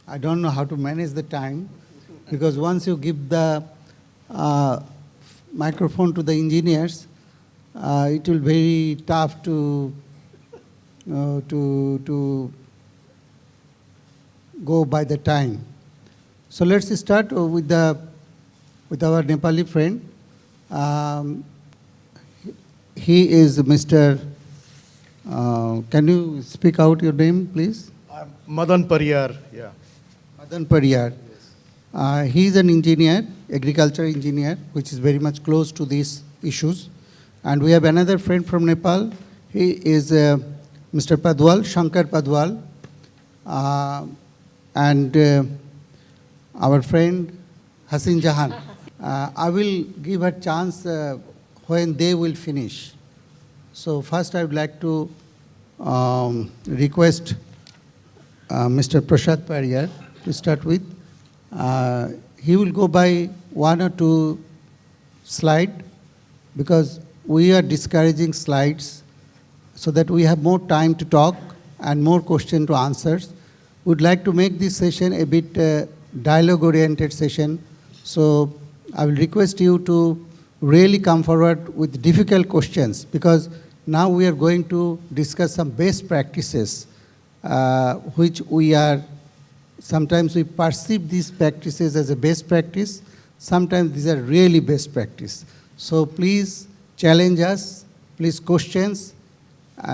I don't know how to manage the time, because once you give the microphone to the engineers, it will be very tough to go by the time. So let's start with our Nepali friend. He is Mr. Can you speak out your name, please? Madan Pariyar, yeah. Madan Pariyar. Yes. He is an engineer, agriculture engineer, which is very much close to these issues. And we have another friend from Nepal. He is Mr. Padwal, Shankar Padwal. And our friend Hasin Jahan. I will give a chance when they will finish. So first I would like to request Mr. Prashad Pariyar to start with. He will go by one or two slides, because we are discouraging slides so that we have more time to talk and more question to answers. We'd like to make this session a bit dialogue-oriented session. So I will request you to really come forward with difficult questions, because now we are going to discuss some best practices, which sometimes we perceive these practices as a best practice. Sometimes these are really best practice. So please challenge us, please questions,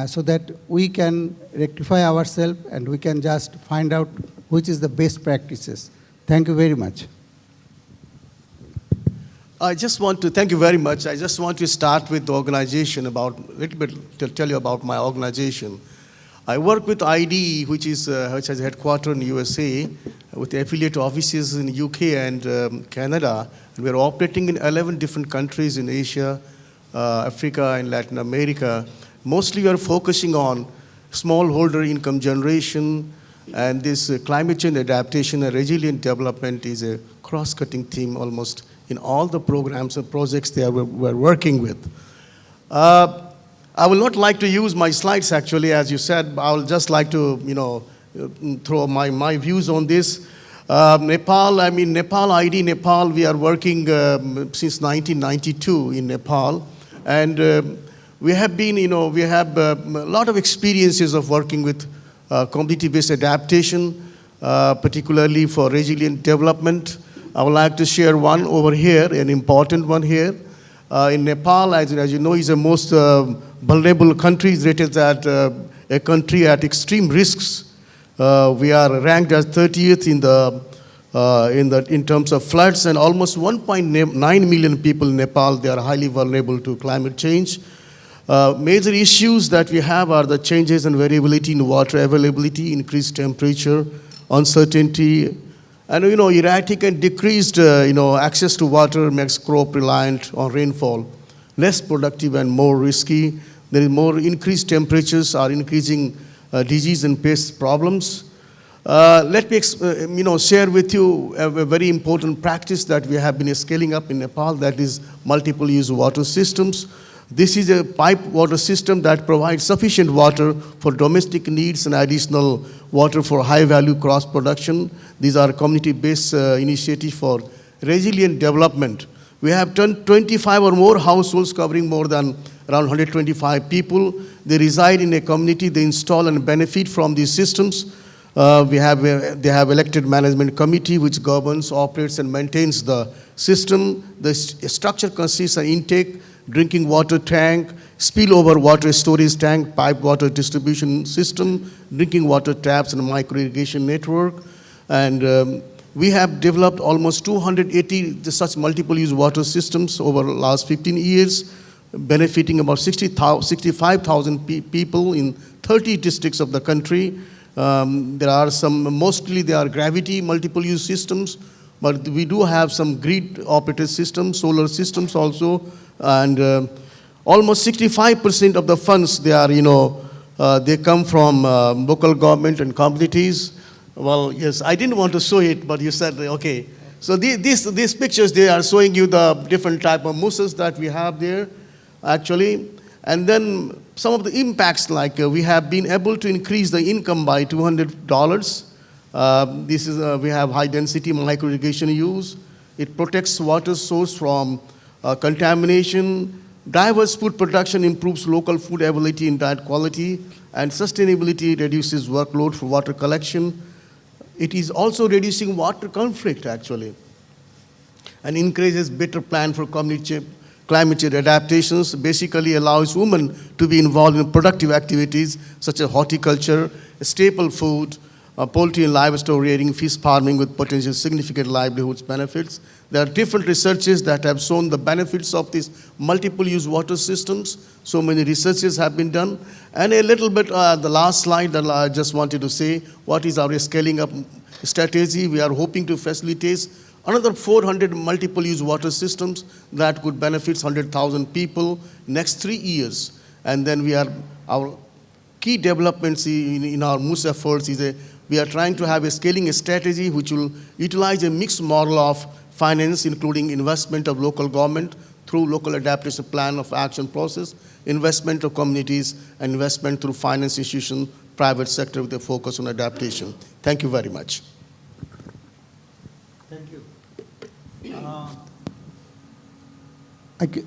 so that we can rectify ourselves and we can just find out which is the best practices. Thank you very much. Thank you very much. I just want to start with the organization, a little bit to tell you about my organization. I work with ID, which has headquarters in USA, with affiliate offices in UK and Canada. And we're operating in 11 different countries in Asia, Africa, and Latin America. Mostly we are focusing on smallholder income generation, and this climate change adaptation and resilient development is a cross-cutting theme almost in all the programs and projects we're working with. I will not like to use my slides actually, as you said. I will just like to, throw my views on this. Nepal ID Nepal, we are working since 1992 in Nepal. And we have a lot of experiences of working with community-based adaptation, particularly for resilient development. I would like to share one over here, an important one here. In Nepal, as you know, is the most vulnerable country. It is a country at extreme risks. We are ranked as 30th in terms of floods, and almost 1.9 million people in Nepal, they are highly vulnerable to climate change. Major issues that we have are the changes in variability in water availability, increased temperature, uncertainty, and erratic and decreased access to water makes crop reliant on rainfall, less productive and more risky. There is more increased temperatures are increasing disease and pest problems. Let me share with you a very important practice that we have been scaling up in Nepal, that is multiple use water systems. This is a pipe water system that provides sufficient water for domestic needs and additional water for high-value cross-production. These are community-based initiatives for resilient development. We have 25 or more households covering more than around 125 people. They reside in a community. They install and benefit from these systems. They have elected management committee which governs, operates, and maintains the system. The structure consists of intake, drinking water tank, spillover water storage tank, pipe water distribution system, drinking water taps, and a micro irrigation network. And we have developed almost 280 such multiple use water systems over the last 15 years, benefiting about 65,000 people in 30 districts of the country. There are mostly they are gravity multiple use systems, but we do have some grid operated systems, solar systems also. And almost 65% of the funds, they come from local government and communities. Well, yes, I didn't want to show it, but you said, okay. So these pictures, they are showing you the different type of mousses that we have there, actually. And then some of the impacts, like we have been able to increase the income by $200 We have high density micro irrigation use. It protects water source from contamination. Diverse food production improves local food availability and diet quality, and sustainability reduces workload for water collection. It is also reducing water conflict, actually, and encourages better plan for climate change adaptations, basically allows women to be involved in productive activities such as horticulture, staple food, poultry and livestock rearing, fish farming with potential significant livelihoods benefits. There are different researches that have shown the benefits of these multiple use water systems. So many researches have been done. And a little bit, the last slide that I just wanted to say, what is our scaling up strategy? We are hoping to facilitate another 400 multiple use water systems that could benefit 100,000 people next 3 years. And then our key developments in our MOOS efforts is we are trying to have a scaling strategy which will utilize a mixed model of finance, including investment of local government through local adaptation plan of action process, investment of communities, and investment through finance institution, private sector with a focus on adaptation. Thank you very much. Thank you.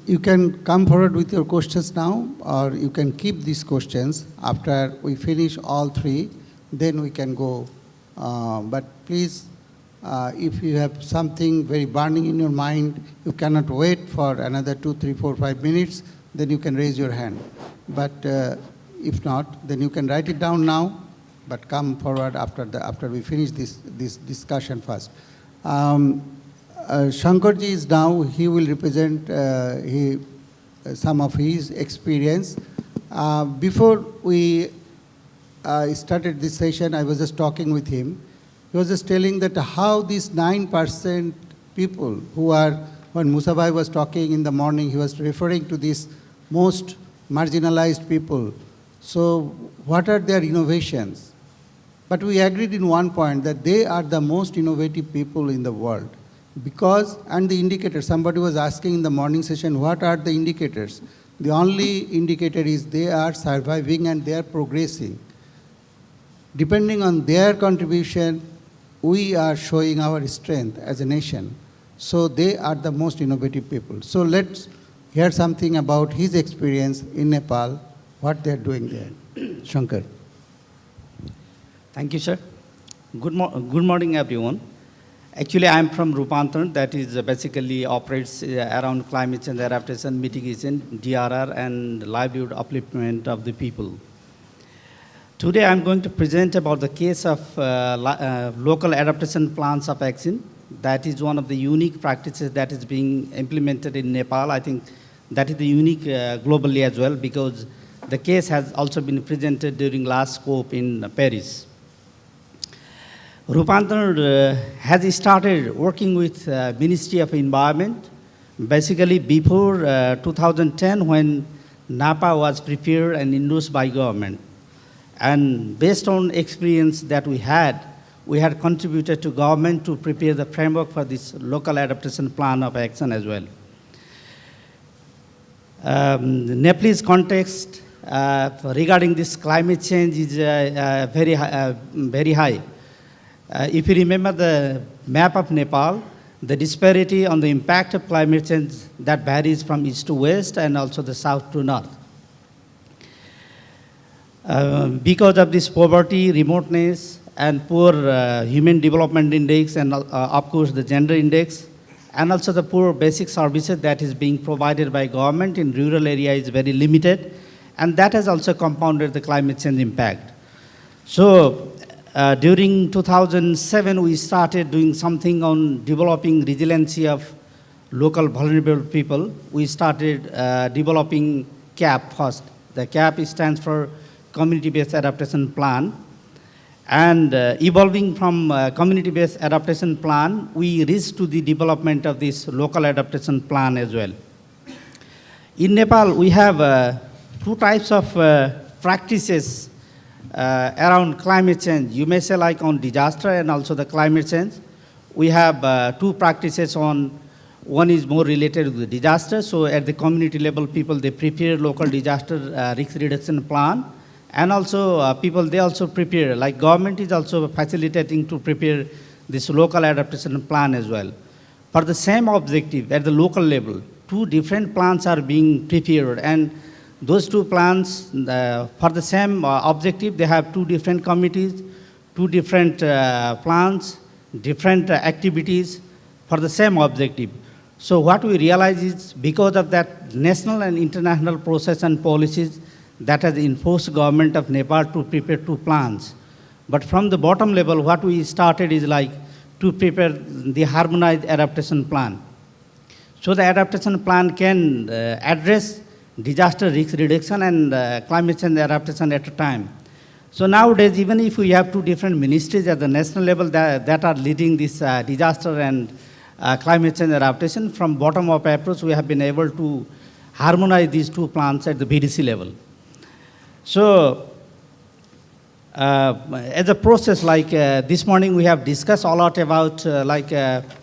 You can come forward with your questions now, or you can keep these questions after we finish all three. Then we can go. But please, if you have something very burning in your mind, you cannot wait for another 2, 3, 4, 5 minutes, then you can raise your hand. But if not, then you can write it down now, but come forward after we finish this discussion first. Shankarji is now, he will represent some of his experience. Before we started this session, I was just talking with him. He was just telling that how these 9% people who are, when Musabai was talking in the morning, he was referring to these most marginalized people. So what are their innovations? But we agreed in one point that they are the most innovative people in the world. Because, and the indicators, somebody was asking in the morning session, what are the indicators? The only indicator is they are surviving and they are progressing. Depending on their contribution, we are showing our strength as a nation. So they are the most innovative people. So let's hear something about his experience in Nepal, what they're doing there. Shankar. Thank you, sir. Good morning, everyone. Actually, I'm from Rupantaran, that is basically operates around climate change adaptation, mitigation, DRR, and livelihood upliftment of the people. Today, I'm going to present about the case of local adaptation plans of action. That is one of the unique practices that is being implemented in Nepal. I think that is the unique globally as well, because the case has also been presented during last COP in Paris. Rupantaran has started working with Ministry of Environment, basically before 2010 when NAPA was prepared and endorsed by government. And based on experience that we had contributed to government to prepare the framework for this local adaptation plan of action as well. The Nepalese context regarding this climate change is very high. If you remember the map of Nepal, the disparity on the impact of climate change that varies from east to west and also the south to north. Because of this poverty, remoteness, and poor human development index, and of course the gender index, and also the poor basic services that is being provided by government in rural area is very limited, and that has also compounded the climate change impact. So during 2007, we started doing something on developing resiliency of local vulnerable people. We started developing CAP first. The CAP stands for Community-Based Adaptation Plan. And evolving from community-based adaptation plan, we reached to the development of this local adaptation plan as well. In Nepal, we have two types of practices around climate change. You may say like on disaster and also the climate change. We have two practices on, one is more related to the disaster. So at the community level, people, they prepare local disaster risk reduction plan. And also people, they also prepare, like government is also facilitating to prepare this local adaptation plan as well. For the same objective at the local level, two different plans are being prepared, and those two plans, for the same objective, they have two different committees, two different plans, different activities for the same objective. So what we realize is because of that national and international process and policies that has enforced government of Nepal to prepare two plans. But from the bottom level, what we started is like to prepare the harmonized adaptation plan. So the adaptation plan can address disaster risk reduction and climate change adaptation at a time. So nowadays, even if we have two different ministries at the national level that are leading this disaster and climate change adaptation, from bottom-up approach, we have been able to harmonize these two plans at the BDC level. So as a process, like this morning we have discussed a lot about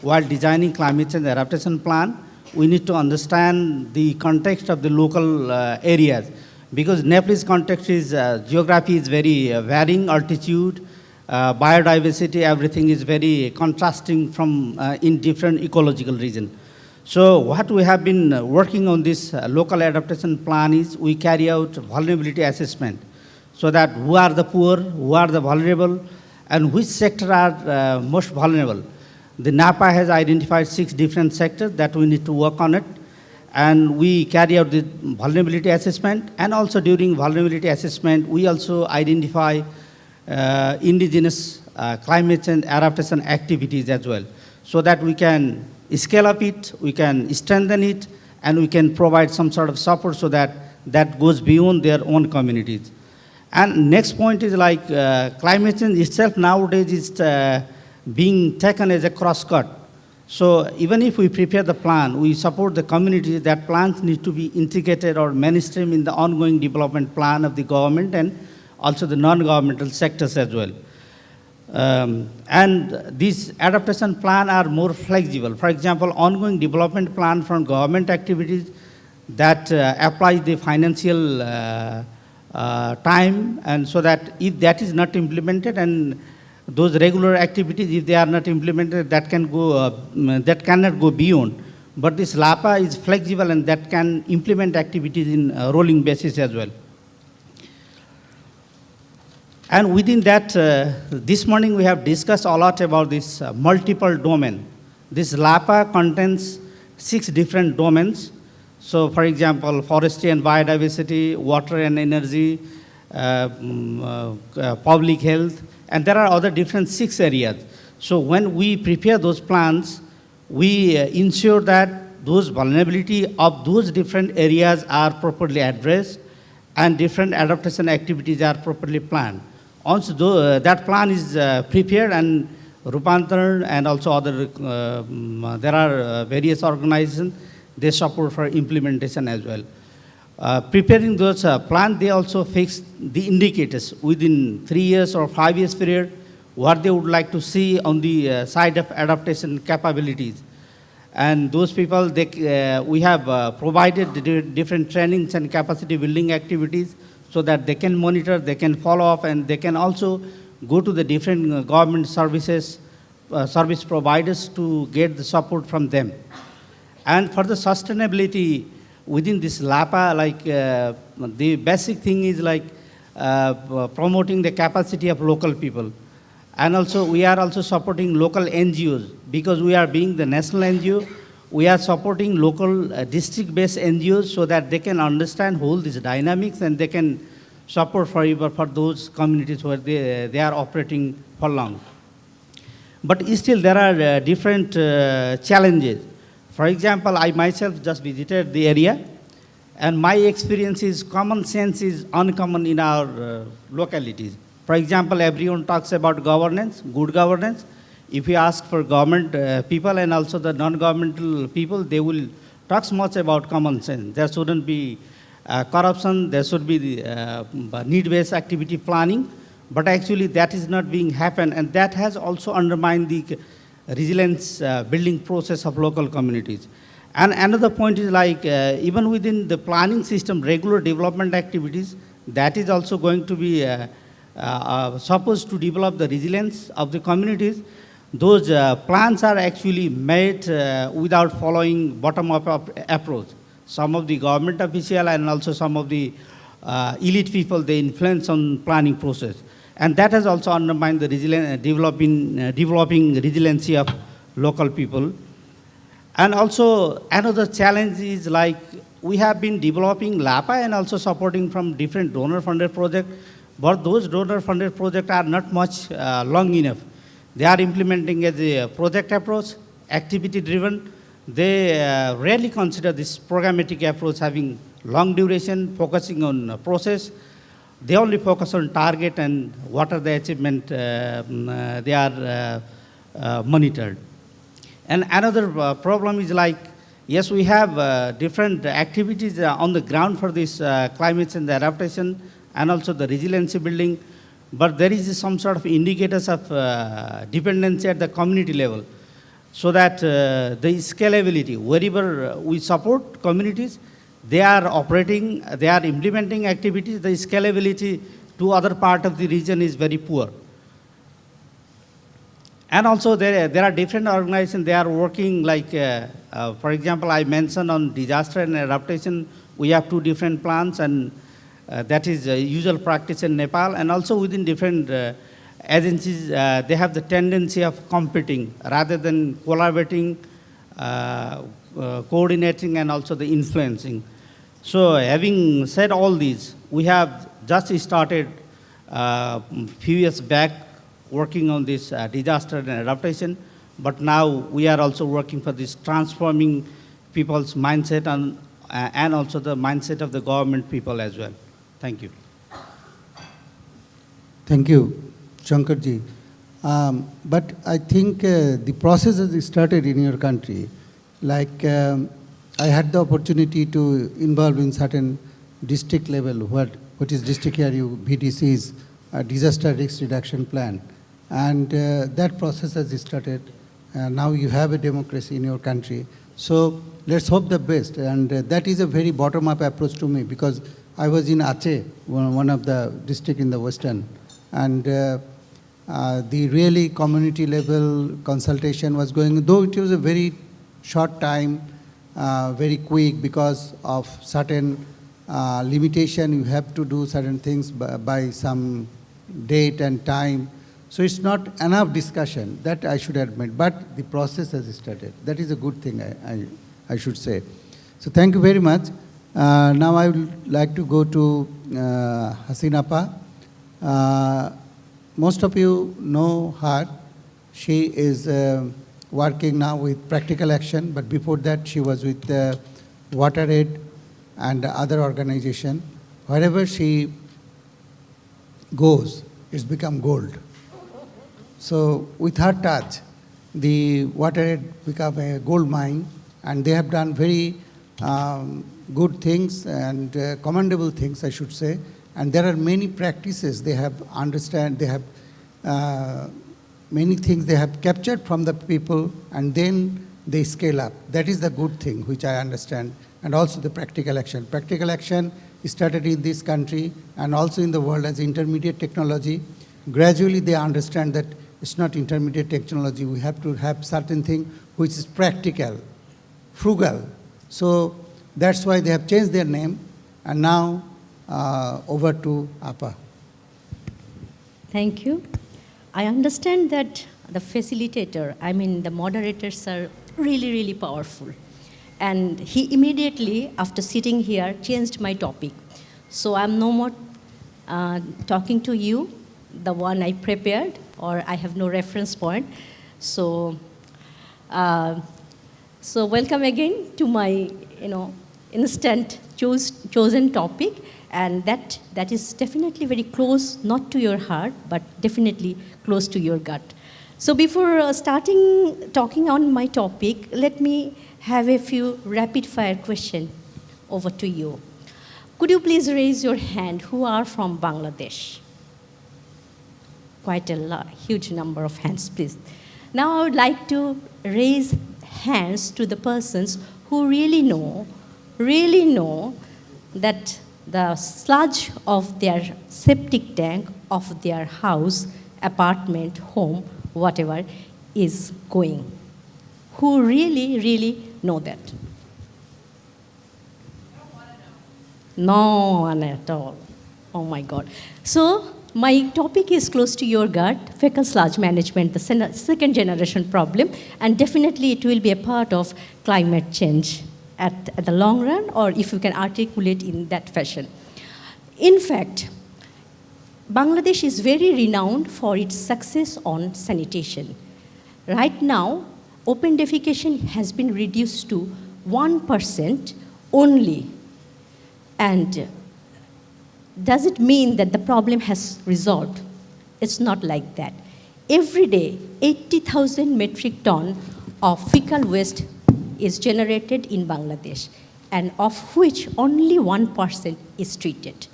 while designing climate change adaptation plan, we need to understand the context of the local areas, because Nepal's context is, geography is very varying, altitude, biodiversity, everything is very contrasting from in different ecological region. So what we have been working on this local adaptation plan is we carry out vulnerability assessment, so that who are the poor, who are the vulnerable, and which sector are most vulnerable. The NAPA has identified 6 different sectors that we need to work on it, and we carry out the vulnerability assessment, and also during vulnerability assessment, we also identify indigenous climate change adaptation activities as well, so that we can scale up it, we can strengthen it, and we can provide some sort of support so that that goes beyond their own communities. And next point is like climate change itself nowadays is being taken as a cross-cut. So even if we prepare the plan, we support the community, that plans need to be integrated or mainstream in the ongoing development plan of the government and also the non-governmental sectors as well. And these adaptation plan are more flexible. For example, ongoing development plan from government activities that apply the financial time, and so that if that is not implemented, and those regular activities, if they are not implemented, that can go, that cannot go beyond. But this LAPA is flexible, and that can implement activities in a rolling basis as well. And within that, this morning we have discussed a lot about this multiple domain. This LAPA contains 6 different domains. So for example, forestry and biodiversity, water and energy, public health, and there are other different 6 areas. So when we prepare those plans, we ensure that those vulnerability of those different areas are properly addressed and different adaptation activities are properly planned. Once that plan is prepared, and Rupantar and also other, there are various organizations, they support for implementation as well. Preparing those plans, they also fix the indicators within 3 years or 5 years period, what they would like to see on the side of adaptation capabilities. And those people, we have provided different trainings and capacity building activities so that they can monitor, they can follow up, and they can also go to the different government services, service providers to get the support from them. And for the sustainability within this LAPA, like the basic thing is like promoting the capacity of local people. And also we are also supporting local NGOs, because we are being the national NGO, we are supporting local district-based NGOs so that they can understand whole these dynamics, and they can support for those communities where they are operating for long. But still there are different challenges. For example, I myself just visited the area, and my experience is common sense is uncommon in our localities. For example, everyone talks about governance, good governance. If you ask for government people and also the non-governmental people, they will talk much about common sense. There shouldn't be corruption, there should be the need-based activity planning, but actually that is not being happened, and that has also undermined the resilience building process of local communities. And another point is like even within the planning system, regular development activities, that is also going to be supposed to develop the resilience of the communities. Those plans are actually made without following bottom-up approach. Some of the government official and also some of the elite people, they influence on planning process. And that has also undermined the developing resiliency of local people. And also another challenge is like we have been developing LAPA and also supporting from different donor-funded projects, but those donor-funded projects are not much long enough. They are implementing as a project approach, activity-driven. They rarely consider this programmatic approach having long duration, focusing on process. They only focus on target and what are the achievement they are monitored. And another problem is like, yes, we have different activities on the ground for this climate change adaptation and also the resiliency building, but there is some sort of indicators of dependency at the community level, so that the scalability, wherever we support communities, they are operating, they are implementing activities, the scalability to other part of the region is very poor. And also there are different organizations, they are working like, for example, I mentioned on disaster and adaptation, we have 2 different plans, and that is usual practice in Nepal, and also within different agencies, they have the tendency of competing rather than collaborating, coordinating, and also the influencing. So having said all these, we have just started few years back working on this disaster and adaptation, but now we are also working for this transforming people's mindset and also the mindset of the government people as well. Thank you. Thank you, Shankarji. But I think the process has started in your country. Like I had the opportunity to involve in certain district level, what is district area VDC's disaster risk reduction plan. And that process has started. Now you have a democracy in your country. So let's hope the best. And that is a very bottom-up approach to me, because I was in Aceh, one of the district in the western, and the really community level consultation was going, though it was a very short time, very quick, because of certain limitation, you have to do certain things by some date and time. So it's not enough discussion, that I should admit, but the process has started. That is a good thing, I should say. So thank you very much. Now I would like to go to Hasinapa. Most of you know her. She is working now with Practical Action, but before that she was with WaterAid and other organization. Wherever she goes, it's become gold. So with her touch, the WaterAid became a gold mine, and they have done very good things and commendable things, I should say. And there are many practices they have they have many things they have captured from the people, and then they scale up. That is the good thing, which I understand. And also the Practical Action. Practical Action started in this country and also in the world as intermediate technology. Gradually they understand that it's not intermediate technology. We have to have certain thing which is practical, frugal. So that's why they have changed their name. And now over to Apa. Thank you. I understand that the facilitator, I mean the moderators are really, really powerful. And he immediately, after sitting here, changed my topic. So I'm no more talking to you, the one I prepared, or I have no reference point. So, so welcome again to my, instant chosen topic, and that is definitely very close, not to your heart, but definitely close to your gut. So before starting talking on my topic, let me have a few rapid-fire questions over to you. Could you please raise your hand who are from Bangladesh? Quite a huge number of hands, please. Now I would like to raise hands to the persons who really know that the sludge of their septic tank, of their house, apartment, home, whatever, is going. Who really, really know that? No one at all. Oh my God. So my topic is close to your gut, fecal sludge management, the second generation problem, and definitely it will be a part of climate change at the long run, or if you can articulate in that fashion. In fact, Bangladesh is very renowned for its success on sanitation. Right now, open defecation has been reduced to 1% only. And does it mean that the problem has resolved? It's not like that. Every day, 80,000 metric ton of fecal waste is generated in Bangladesh, and of which only 1% is treated.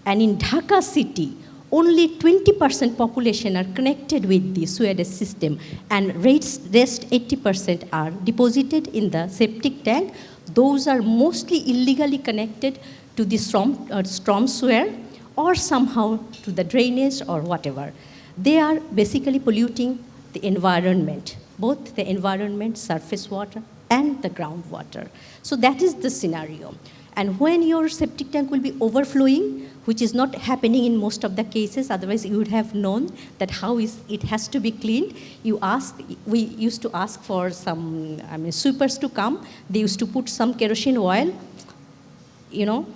And in Dhaka city, only 20% population are connected with the sewage system, and rest 80% are deposited in the septic tank. Those are mostly illegally connected to the storm sewer or somehow to the drainage or whatever. They are basically polluting the environment, both the environment, surface water, and the groundwater. So that is the scenario. And when your septic tank will be overflowing, which is not happening in most of the cases, otherwise you would have known that how it has to be cleaned. We used to ask for some sweepers to come. They used to put some kerosene oil,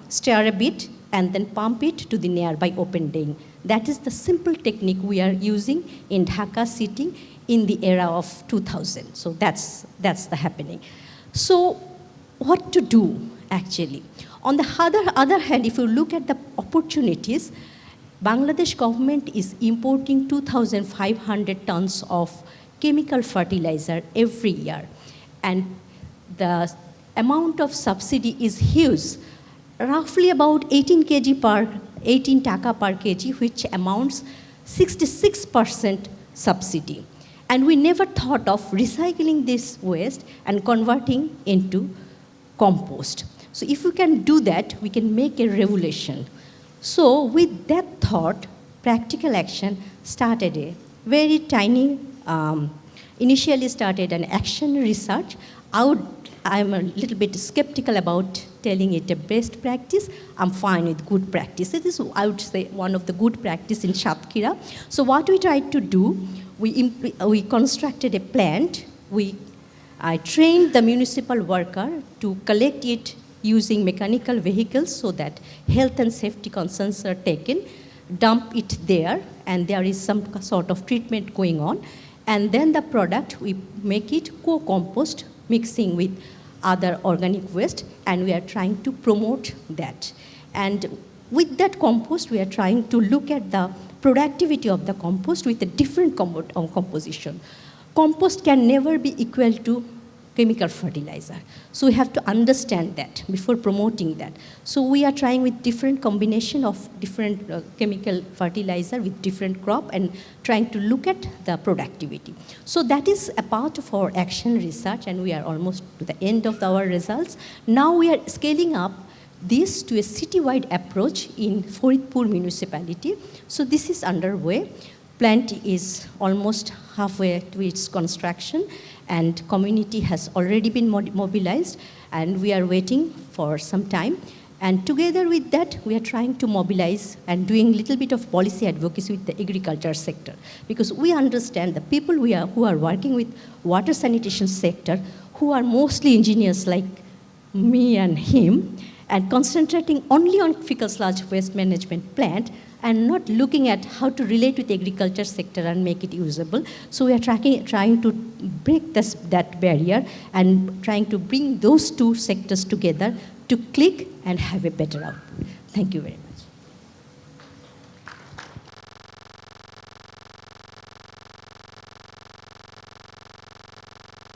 stir a bit, and then pump it to the nearby open drain. That is the simple technique we are using in Dhaka city in the era of 2000. So that's the happening. So what to do, actually? On the other hand, if you look at the opportunities, Bangladesh government is importing 2,500 tons of chemical fertilizer every year. And the amount of subsidy is huge, roughly about 18 taka per kg, which amounts 66% subsidy. And we never thought of recycling this waste and converting into compost. So if we can do that, we can make a revolution. So with that thought, practical action started a very tiny, initially started an action research. I'm a little bit skeptical about telling it a best practice. I'm fine with good practice. It is, I would say, one of the good practice in Satkira. So what we tried to do, we constructed a plant. I trained the municipal worker to collect it using mechanical vehicles so that health and safety concerns are taken, dump it there, and there is some sort of treatment going on. And then the product, we make it co-compost, mixing with other organic waste, and we are trying to promote that. And with that compost, we are trying to look at the productivity of the compost with a different composition. Compost can never be equal to chemical fertilizer. So we have to understand that before promoting that. So we are trying with different combination of different chemical fertilizer with different crop and trying to look at the productivity. So that is a part of our action research, and we are almost to the end of our results. Now we are scaling up this to a citywide approach in Faridpur municipality. So this is underway. Plant is almost halfway to its construction, and community has already been mobilized, and we are waiting for some time. And together with that, we are trying to mobilize and doing a little bit of policy advocacy with the agriculture sector, because we understand the people who are working with water sanitation sector, who are mostly engineers like me and him, and concentrating only on fecal sludge waste management plant, and not looking at how to relate with the agriculture sector and make it usable. So we are trying to break that barrier and trying to bring those two sectors together to click and have a better output. Thank you very much.